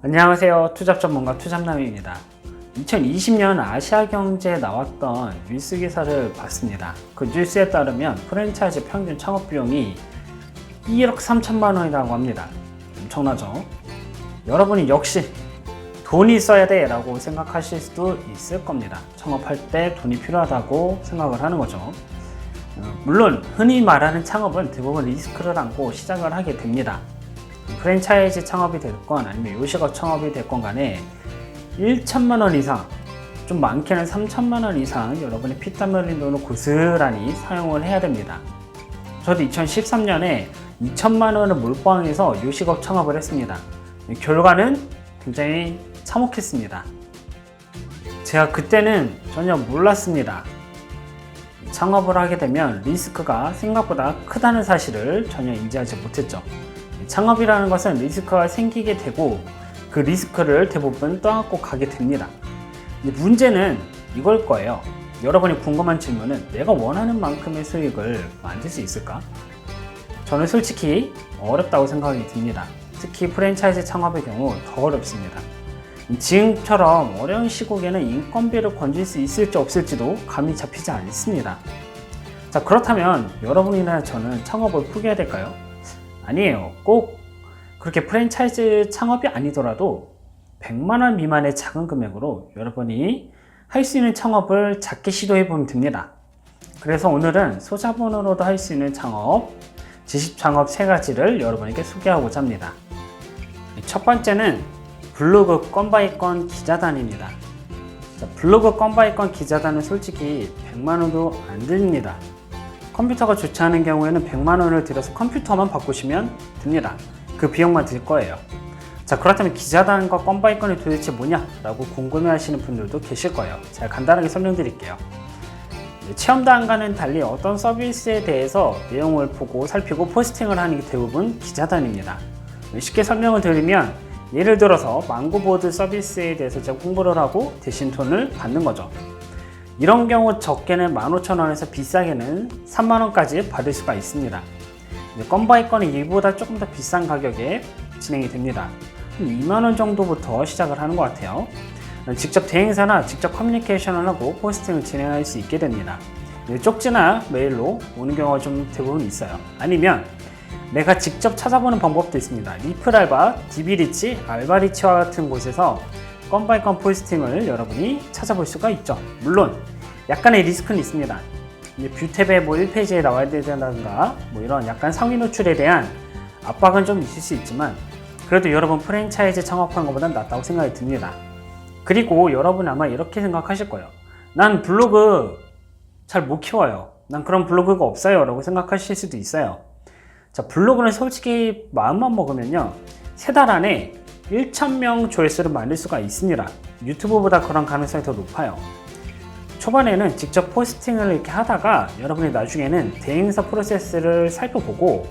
안녕하세요. 투잡 전문가 투잡남입니다. 2020년 아시아경제에 나왔던 뉴스 기사를 봤습니다. 그 뉴스에 따르면 프랜차이즈 평균 창업 비용이 1억 3천만 원이라고 합니다. 엄청나죠? 여러분이 역시 돈이 있어야 돼 라고 생각하실 수도 있을 겁니다. 창업할 때 돈이 필요하다고 생각을 하는 거죠. 물론 흔히 말하는 창업은 대부분 리스크를 안고 시작을 하게 됩니다. 프랜차이즈 창업이 됐건 아니면 요식업 창업이 됐건 간에 1천만 원 이상, 좀 많게는 3천만 원 이상 여러분의 피땀 흘린 돈을 고스란히 사용을 해야 됩니다. 저도 2013년에 2천만 원을 몰빵해서 요식업 창업을 했습니다. 결과는 굉장히 참혹했습니다. 제가 그때는 전혀 몰랐습니다. 창업을 하게 되면 리스크가 생각보다 크다는 사실을 전혀 인지하지 못했죠. 창업이라는 것은 리스크가 생기게 되고 그 리스크를 대부분 떠안고 가게 됩니다. 문제는 이걸 거예요. 여러분이 궁금한 질문은 내가 원하는 만큼의 수익을 만들 수 있을까? 저는 솔직히 어렵다고 생각이 듭니다. 특히 프랜차이즈 창업의 경우 더 어렵습니다. 지금처럼 어려운 시국에는 인건비를 건질 수 있을지 없을지도 감이 잡히지 않습니다. 자, 그렇다면 여러분이나 저는 창업을 포기해야 될까요? 아니에요. 꼭 그렇게 프랜차이즈 창업이 아니더라도 100만 원 미만의 작은 금액으로 여러분이 할 수 있는 창업을 작게 시도해 보면 됩니다. 그래서 오늘은 소자본으로도 할 수 있는 창업, 지식 창업 3가지를 여러분에게 소개하고자 합니다. 첫 번째는 블로그 건 바이 건 기자단입니다. 자, 블로그 건 바이 건 기자단은 솔직히 100만 원도 안 듭니다. 컴퓨터가 좋지 않은 경우에는 100만 원을 들여서 컴퓨터만 바꾸시면 됩니다. 그 비용만 들 거예요. 자, 그렇다면 기자단과 건 바이 건이 도대체 뭐냐? 라고 궁금해 하시는 분들도 계실 거예요. 제가 간단하게 설명드릴게요. 체험단과는 달리 어떤 서비스에 대해서 내용을 보고 살피고 포스팅을 하는 게 대부분 기자단입니다. 쉽게 설명을 드리면 예를 들어서 망고보드 서비스에 대해서 제가 홍보를 하고 대신 돈을 받는 거죠. 이런 경우 적게는 15,000원에서 비싸게는 30,000원까지 받을 수가 있습니다. 건 바이 건은 이보다 조금 더 비싼 가격에 진행이 됩니다. 2만원 정도부터 시작을 하는 것 같아요. 직접 대행사나 직접 커뮤니케이션을 하고 포스팅을 진행할 수 있게 됩니다. 쪽지나 메일로 오는 경우가 좀 대부분 있어요. 아니면 내가 직접 찾아보는 방법도 있습니다. 리플알바, 디비리치, 알바리치와 같은 곳에서 건 바이 건 포스팅을 여러분이 찾아볼 수가 있죠. 물론 약간의 리스크는 있습니다. 뷰탭에 1페이지에 나와야 된다든가 이런 약간 상위 노출에 대한 압박은 좀 있을 수 있지만 그래도 여러분 프랜차이즈 창업하는 것보다 낫다고 생각이 듭니다. 그리고 여러분 아마 이렇게 생각하실 거예요. 난 블로그 잘 못 키워요. 난 그런 블로그가 없어요 라고 생각하실 수도 있어요. 자, 블로그는 솔직히 마음만 먹으면요 3달 안에 1,000명 조회수를 만들 수가 있습니다. 유튜브보다 그런 가능성이 더 높아요. 초반에는 직접 포스팅을 이렇게 하다가 여러분이 나중에는 대행사 프로세스를 살펴보고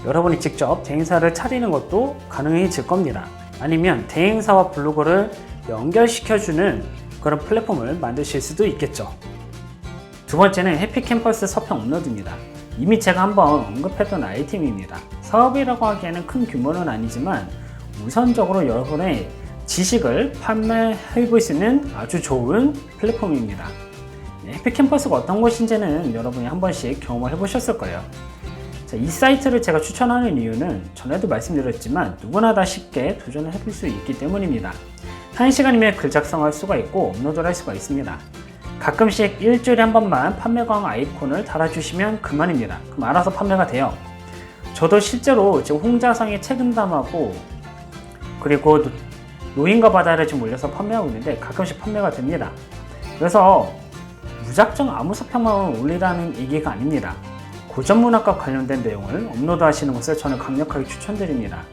여러분이 직접 대행사를 차리는 것도 가능해질 겁니다. 아니면 대행사와 블로그를 연결시켜주는 그런 플랫폼을 만드실 수도 있겠죠. 두 번째는 해피캠퍼스 서평 업로드입니다. 이미 제가 한번 언급했던 아이템입니다. 사업이라고 하기에는 큰 규모는 아니지만 우선적으로 여러분의 지식을 판매해 볼 수 있는 아주 좋은 플랫폼입니다. 해피캠퍼스가 어떤 것인지는 여러분이 한 번씩 경험을 해보셨을 거예요. 자, 이 사이트를 제가 추천하는 이유는 전에도 말씀드렸지만 누구나 다 쉽게 도전을 해볼 수 있기 때문입니다. 1시간이면 글 작성할 수가 있고 업로드를 할 수가 있습니다. 가끔씩 일주일에 한 번만 판매광 아이콘을 달아주시면 그만입니다. 그럼 알아서 판매가 돼요. 저도 실제로 지금 홍자상에 책임담하고 그리고 노인과 바다를 지금 올려서 판매하고 있는데 가끔씩 판매가 됩니다. 그래서 무작정 아무 서평만 올리라는 얘기가 아닙니다. 고전문학과 관련된 내용을 업로드 하시는 것을 저는 강력하게 추천드립니다.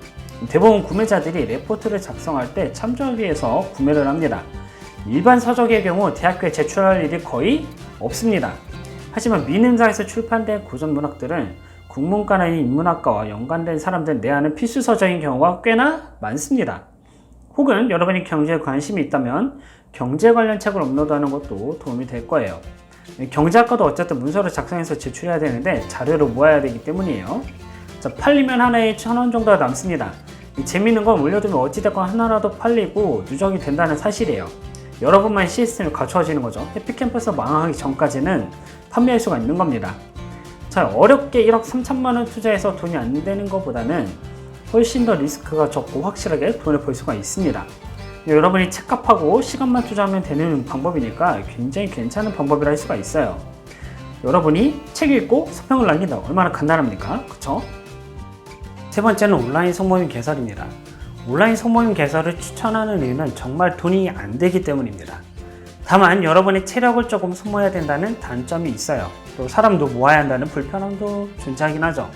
대부분 구매자들이 레포트를 작성할 때 참조하기 위해서 구매를 합니다. 일반 서적의 경우 대학교에 제출할 일이 거의 없습니다. 하지만 민음사에서 출판된 고전문학들은 국문과나 인문학과와 연관된 사람들 내하는 필수 서적인 경우가 꽤나 많습니다. 혹은 여러분이 경제에 관심이 있다면 경제 관련 책을 업로드하는 것도 도움이 될 거예요. 경제학과도 어쨌든 문서를 작성해서 제출해야 되는데 자료를 모아야 되기 때문이에요. 자, 팔리면 하나에 1,000원 정도가 남습니다. 재밌는 건 올려두면 어찌됐건 하나라도 팔리고 누적이 된다는 사실이에요. 여러분만 시스템이 갖춰지는 거죠. 해피캠퍼스 망하기 전까지는 판매할 수가 있는 겁니다. 자, 어렵게 1억 3천만 원 투자해서 돈이 안 되는 것보다는 훨씬 더 리스크가 적고 확실하게 돈을 벌 수가 있습니다. 여러분이 책값하고 시간만 투자하면 되는 방법이니까 굉장히 괜찮은 방법이라 할 수가 있어요. 여러분이 책 읽고 서평을 남긴다. 얼마나 간단합니까? 그쵸? 세 번째는 온라인 소모임 개설입니다. 온라인 소모임 개설을 추천하는 이유는 정말 돈이 안 되기 때문입니다. 다만 여러분의 체력을 조금 소모해야 된다는 단점이 있어요. 또 사람도 모아야 한다는 불편함도 존재하긴 하죠.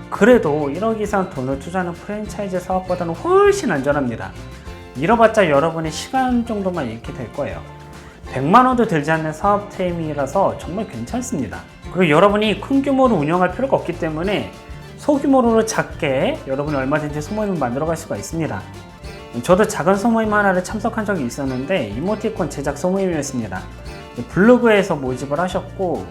그래도 1억 이상 돈을 투자하는 프랜차이즈 사업보다는 훨씬 안전합니다. 잃어봤자 여러분의 시간 정도만 잃게 될 거예요. 100만 원도 들지 않는 사업템이라서 정말 괜찮습니다. 그리고 여러분이 큰 규모로 운영할 필요가 없기 때문에 소규모로 작게 여러분이 얼마든지 소모임을 만들어 갈 수가 있습니다. 저도 작은 소모임 하나를 참석한 적이 있었는데 이모티콘 제작 소모임이었습니다. 블로그에서 모집을 하셨고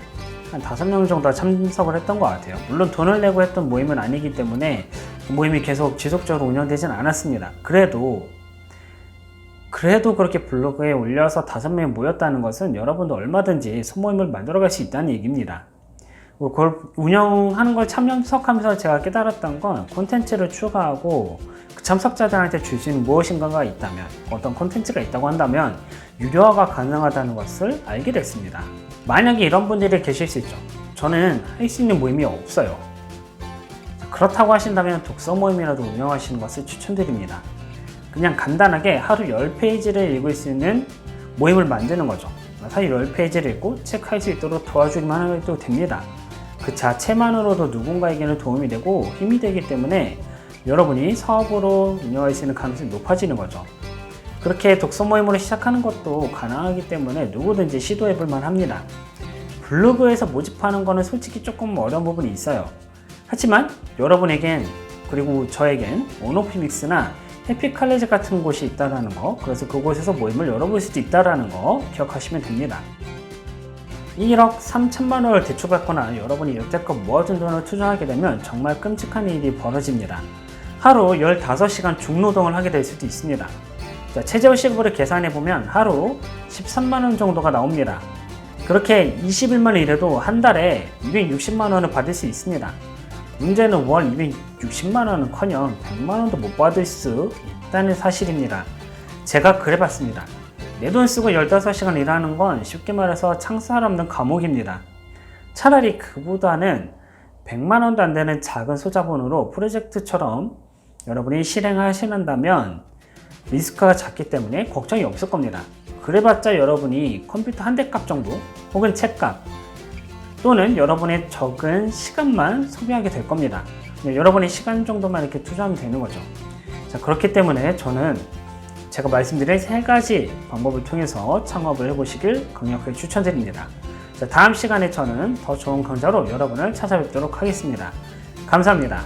한 5명 정도 참석을 했던 것 같아요. 물론 돈을 내고 했던 모임은 아니기 때문에 모임이 계속 지속적으로 운영되진 않았습니다. 그래도 그렇게 블로그에 올려서 5명이 모였다는 것은 여러분도 얼마든지 소모임을 만들어 갈 수 있다는 얘기입니다. 그걸 운영하는 걸 참석하면서 제가 깨달았던 건 콘텐츠를 추가하고 그 참석자들한테 줄 수 있는 무엇인가가 있다면, 어떤 콘텐츠가 있다고 한다면 유료화가 가능하다는 것을 알게 됐습니다. 만약에 이런 분들이 계실 수 있죠. 저는 할 수 있는 모임이 없어요. 그렇다고 하신다면 독서 모임이라도 운영하시는 것을 추천드립니다. 그냥 간단하게 하루 10페이지를 읽을 수 있는 모임을 만드는 거죠. 하루 10페이지를 읽고 책 할 수 있도록 도와주기만 해도 됩니다. 그 자체만으로도 누군가에게는 도움이 되고 힘이 되기 때문에 여러분이 사업으로 운영할 수 있는 가능성이 높아지는 거죠. 그렇게 독서 모임으로 시작하는 것도 가능하기 때문에 누구든지 시도해 볼 만합니다. 블로그에서 모집하는 거는 솔직히 조금 어려운 부분이 있어요. 하지만 여러분에겐, 그리고 저에겐 온오피믹스나 해피칼레지 같은 곳이 있다는 거, 그래서 그곳에서 모임을 열어볼 수도 있다는 거 기억하시면 됩니다. 1억 3천만 원을 대출받거나 여러분이 여태껏 모아둔 돈을 투자하게 되면 정말 끔찍한 일이 벌어집니다. 하루 15시간 중노동을 하게 될 수도 있습니다. 자, 최저 시급으로 계산해보면 하루 13만 원 정도가 나옵니다. 그렇게 20일만 일해도 한 달에 260만 원을 받을 수 있습니다. 문제는 월 260만 원은 커녕 100만 원도 못 받을 수 있다는 사실입니다. 제가 그래봤습니다. 내 돈 쓰고 15시간 일하는 건 쉽게 말해서 창살 없는 감옥입니다. 차라리 그보다는 100만 원도 안 되는 작은 소자본으로 프로젝트처럼 여러분이 실행하신다면 리스크가 작기 때문에 걱정이 없을 겁니다. 그래봤자 여러분이 컴퓨터 한 대 값 정도 혹은 책값 또는 여러분의 적은 시간만 소비하게 될 겁니다. 여러분의 시간 정도만 이렇게 투자하면 되는 거죠. 자, 그렇기 때문에 저는 제가 말씀드린 3가지 방법을 통해서 창업을 해보시길 강력하게 추천드립니다. 자, 다음 시간에 저는 더 좋은 강좌로 여러분을 찾아뵙도록 하겠습니다. 감사합니다.